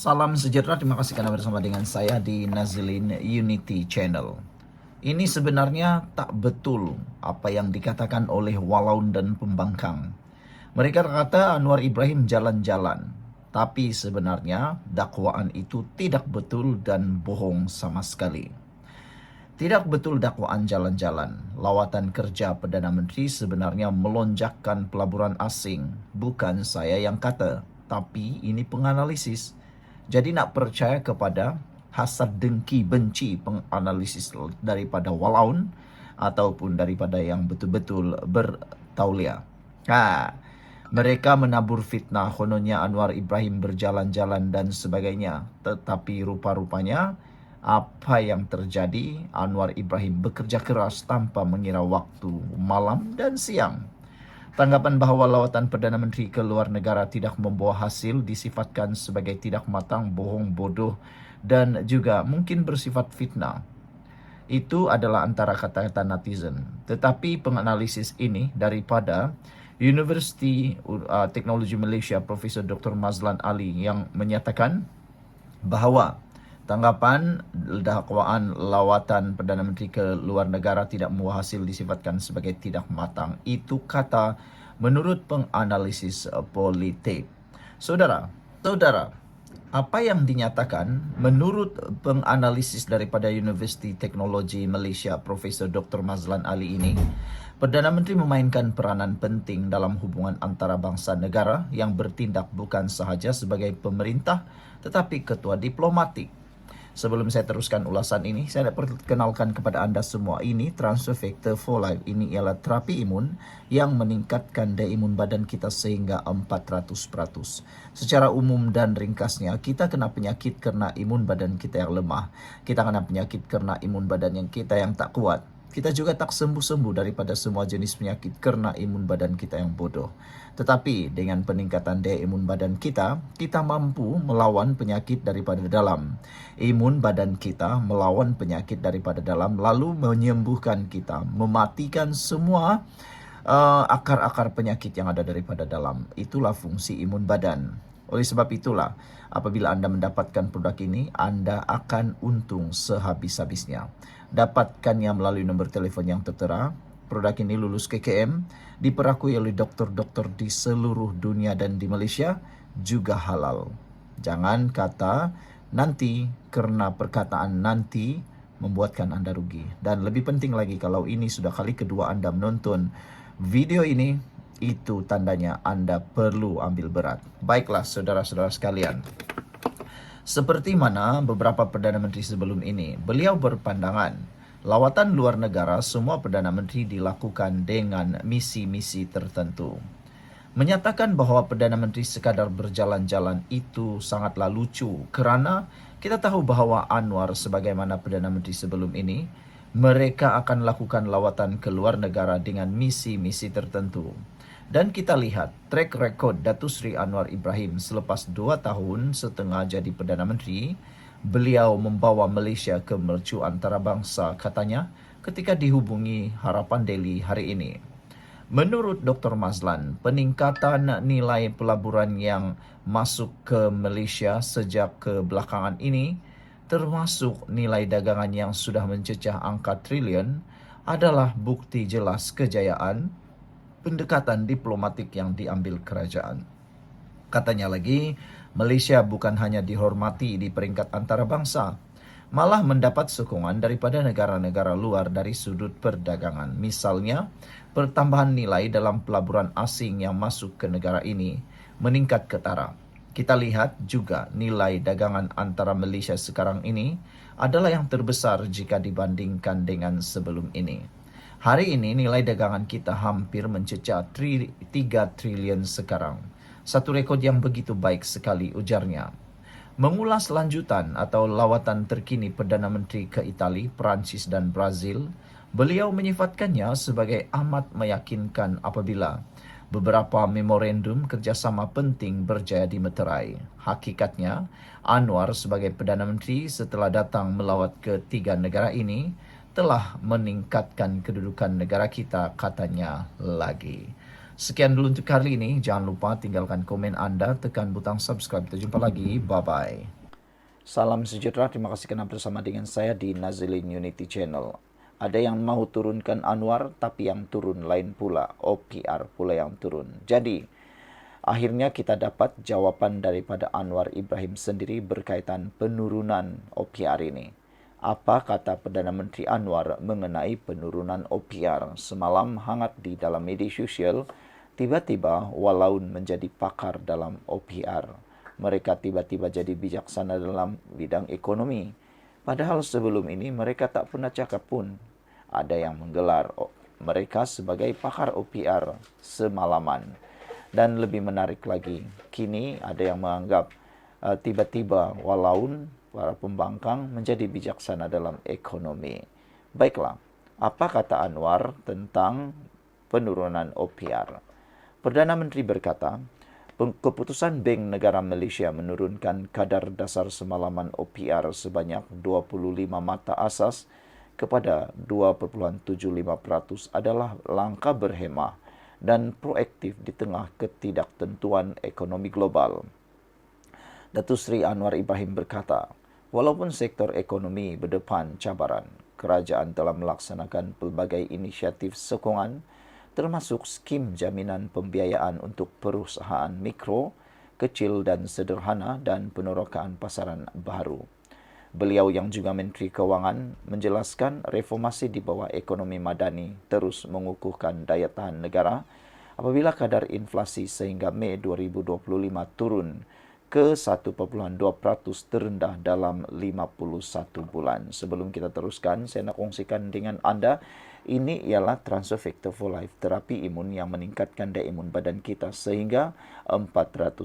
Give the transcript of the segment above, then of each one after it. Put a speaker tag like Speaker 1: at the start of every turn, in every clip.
Speaker 1: Salam sejahtera, terima kasih karena bersama dengan saya di Nazilin Unity Channel. Ini sebenarnya tak betul apa yang dikatakan oleh Walaun dan pembangkang. Mereka kata Anwar Ibrahim jalan-jalan, tapi sebenarnya dakwaan itu tidak betul dan bohong sama sekali. Tidak betul dakwaan jalan-jalan. Lawatan kerja Perdana Menteri sebenarnya melonjakkan pelaburan asing. Bukan saya yang kata, tapi ini penganalisis. Jadi nak percaya kepada hasad dengki benci penganalisis daripada Walaun ataupun daripada yang betul-betul bertaulia. Mereka menabur fitnah kononnya Anwar Ibrahim berjalan-jalan dan sebagainya. Tetapi rupa-rupanya apa yang terjadi, Anwar Ibrahim bekerja keras tanpa mengira waktu malam dan siang. Tanggapan bahawa lawatan Perdana Menteri ke luar negara tidak membawa hasil disifatkan sebagai tidak matang, bohong, bodoh dan juga mungkin bersifat fitnah. Itu adalah antara kata-kata netizen. Tetapi penganalisis ini daripada Universiti Teknologi Malaysia Profesor Dr. Mazlan Ali yang menyatakan bahawa tanggapan dakwaan lawatan Perdana Menteri ke luar negara tidak membawa hasil disifatkan sebagai tidak matang. Itu kata menurut penganalisis politik. Saudara, apa yang dinyatakan menurut penganalisis daripada Universiti Teknologi Malaysia Profesor Dr. Mazlan Ali ini, Perdana Menteri memainkan peranan penting dalam hubungan antara bangsa negara yang bertindak bukan sahaja sebagai pemerintah tetapi ketua diplomatik. Sebelum saya teruskan ulasan ini, saya nak perkenalkan kepada anda semua, ini Transfer Factor for Life. Ini ialah terapi imun yang meningkatkan daya imun badan kita sehingga 400%. Secara umum dan ringkasnya, kita kena penyakit kerana imun badan kita yang lemah. Kita kena penyakit kerana imun badan yang kita yang tak kuat. Kita juga tak sembuh-sembuh daripada semua jenis penyakit kerana imun badan kita yang bodoh. Tetapi dengan peningkatan daya imun badan kita, kita mampu melawan penyakit daripada dalam. Imun badan kita melawan penyakit daripada dalam lalu menyembuhkan kita, mematikan semua akar-akar penyakit yang ada daripada dalam. Itulah fungsi imun badan. Oleh sebab itulah, apabila anda mendapatkan produk ini, anda akan untung sehabis-habisnya. Dapatkannya melalui nombor telefon yang tertera. Produk ini lulus KKM, diperakui oleh doktor-doktor di seluruh dunia dan di Malaysia, juga halal. Jangan kata nanti, kerana perkataan nanti membuatkan anda rugi. Dan lebih penting lagi, kalau ini sudah kali kedua anda menonton video ini, itu tandanya anda perlu ambil berat. Baiklah saudara-saudara sekalian. Seperti mana beberapa Perdana Menteri sebelum ini, beliau berpandangan lawatan luar negara semua Perdana Menteri dilakukan dengan misi-misi tertentu. Menyatakan bahawa Perdana Menteri sekadar berjalan-jalan itu sangatlah lucu kerana kita tahu bahawa Anwar sebagaimana Perdana Menteri sebelum ini, mereka akan lakukan lawatan ke luar negara dengan misi-misi tertentu. Dan kita lihat track record Datuk Seri Anwar Ibrahim selepas 2 tahun setengah jadi Perdana Menteri, beliau membawa Malaysia ke mercu antarabangsa katanya ketika dihubungi Harapan Daily hari ini. Menurut Dr. Mazlan, peningkatan nilai pelaburan yang masuk ke Malaysia sejak kebelakangan ini, termasuk nilai dagangan yang sudah mencecah angka trilion, adalah bukti jelas kejayaan pendekatan diplomatik yang diambil kerajaan. Katanya lagi, Malaysia bukan hanya dihormati di peringkat antarabangsa, malah mendapat sokongan daripada negara-negara luar dari sudut perdagangan. Misalnya, pertambahan nilai dalam pelaburan asing yang masuk ke negara ini meningkat ketara. Kita lihat juga nilai dagangan antara Malaysia sekarang ini adalah yang terbesar jika dibandingkan dengan sebelum ini. Hari ini nilai dagangan kita hampir mencecah 3 trilion sekarang. Satu rekod yang begitu baik sekali, ujarnya. Mengulas lanjutan atau lawatan terkini Perdana Menteri ke Itali, Perancis dan Brazil, beliau menyifatkannya sebagai amat meyakinkan apabila beberapa memorandum kerjasama penting berjaya dimeterai. Hakikatnya, Anwar sebagai Perdana Menteri setelah datang melawat ke 3 negara ini, telah meningkatkan kedudukan negara kita, katanya lagi. Sekian dulu untuk kali ini. Jangan lupa tinggalkan komen Anda, tekan butang subscribe. Kita jumpa lagi. Bye-bye. Salam sejahtera, terima kasih karena bersama dengan saya di Nazilin Unity Channel. Ada yang mau turunkan Anwar, tapi yang turun lain pula. OPR pula yang turun. Jadi, akhirnya kita dapat jawaban daripada Anwar Ibrahim sendiri berkaitan penurunan OPR ini. Apa kata Perdana Menteri Anwar mengenai penurunan OPR? Semalam hangat di dalam media sosial, tiba-tiba Walaun menjadi pakar dalam OPR. Mereka tiba-tiba jadi bijaksana dalam bidang ekonomi. Padahal sebelum ini mereka tak pernah cakap pun. Ada yang menggelar mereka sebagai pakar OPR semalaman. Dan lebih menarik lagi, kini ada yang menganggap tiba-tiba Walaun, para pembangkang, menjadi bijaksana dalam ekonomi. Baiklah, apa kata Anwar tentang penurunan OPR? Perdana Menteri berkata, keputusan Bank Negara Malaysia menurunkan kadar dasar semalaman OPR sebanyak 25 mata asas kepada 2.75% adalah langkah berhemah dan proaktif di tengah ketidaktentuan ekonomi global. Datuk Seri Anwar Ibrahim berkata, walaupun sektor ekonomi berdepan cabaran, kerajaan telah melaksanakan pelbagai inisiatif sokongan termasuk skim jaminan pembiayaan untuk perusahaan mikro, kecil dan sederhana dan penerokaan pasaran baru. Beliau yang juga Menteri Kewangan menjelaskan reformasi di bawah ekonomi madani terus mengukuhkan daya tahan negara apabila kadar inflasi sehingga Mei 2025 turun ke 1.2% terendah dalam 51 bulan. Sebelum kita teruskan, saya nak kongsikan dengan anda, ini ialah Transfer Factor for Life, terapi imun yang meningkatkan daya imun badan kita sehingga 400%.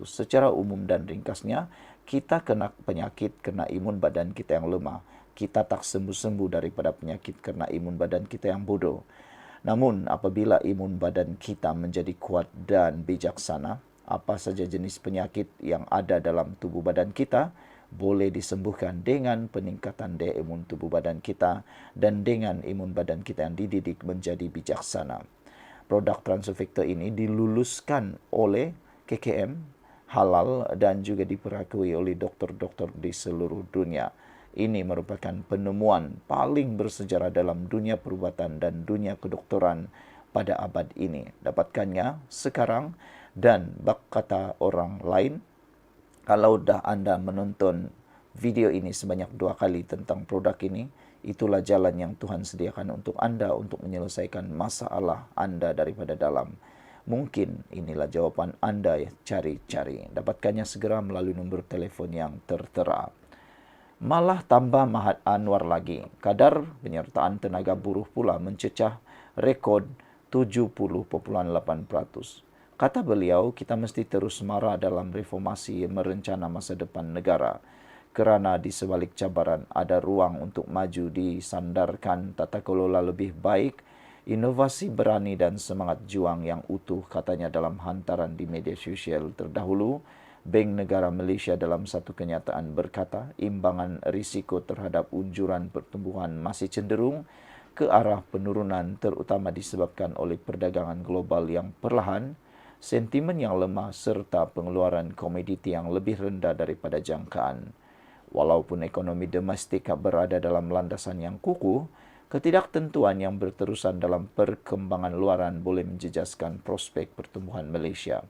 Speaker 1: Secara umum dan ringkasnya, kita kena penyakit kerana imun badan kita yang lemah. Kita tak sembuh-sembuh daripada penyakit kerana imun badan kita yang bodoh. Namun, apabila imun badan kita menjadi kuat dan bijaksana, apa saja jenis penyakit yang ada dalam tubuh badan kita boleh disembuhkan dengan peningkatan daya imun tubuh badan kita dan dengan imun badan kita yang dididik menjadi bijaksana. Produk Transfer Factor ini diluluskan oleh KKM, halal dan juga diperakui oleh doktor-doktor di seluruh dunia. Ini merupakan penemuan paling bersejarah dalam dunia perubatan dan dunia kedokteran pada abad ini. Dapatkannya sekarang dan bak kata orang lain, kalau dah anda menonton video ini sebanyak 2 kali tentang produk ini, itulah jalan yang Tuhan sediakan untuk anda untuk menyelesaikan masalah anda daripada dalam. Mungkin inilah jawapan anda yang cari-cari. Dapatkannya segera melalui nombor telefon yang tertera. Malah tambah Mahat Anwar lagi, kadar penyertaan tenaga buruh pula mencecah rekod 70.8%. Kata beliau, kita mesti terus marah dalam reformasi merencana masa depan negara. Kerana di sebalik cabaran ada ruang untuk maju, disandarkan tata kelola lebih baik, inovasi berani dan semangat juang yang utuh, katanya dalam hantaran di media sosial terdahulu. Bank Negara Malaysia dalam satu kenyataan berkata, imbangan risiko terhadap unjuran pertumbuhan masih cenderung ke arah penurunan terutama disebabkan oleh perdagangan global yang perlahan, sentimen yang lemah serta pengeluaran komoditi yang lebih rendah daripada jangkaan. Walaupun ekonomi domestik berada dalam landasan yang kukuh, ketidaktentuan yang berterusan dalam perkembangan luaran boleh menjejaskan prospek pertumbuhan Malaysia.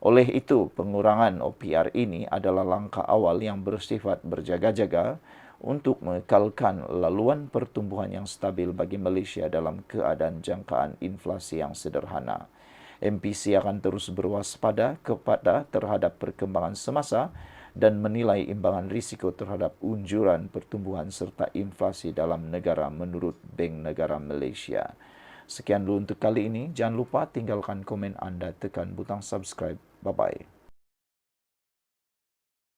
Speaker 1: Oleh itu, pengurangan OPR ini adalah langkah awal yang bersifat berjaga-jaga untuk mengekalkan laluan pertumbuhan yang stabil bagi Malaysia dalam keadaan jangkaan inflasi yang sederhana. MPC akan terus berwaspada terhadap perkembangan semasa dan menilai imbangan risiko terhadap unjuran pertumbuhan serta inflasi dalam negara menurut Bank Negara Malaysia. Sekian dulu untuk kali ini. Jangan lupa tinggalkan komen anda, tekan butang subscribe. Bye-bye.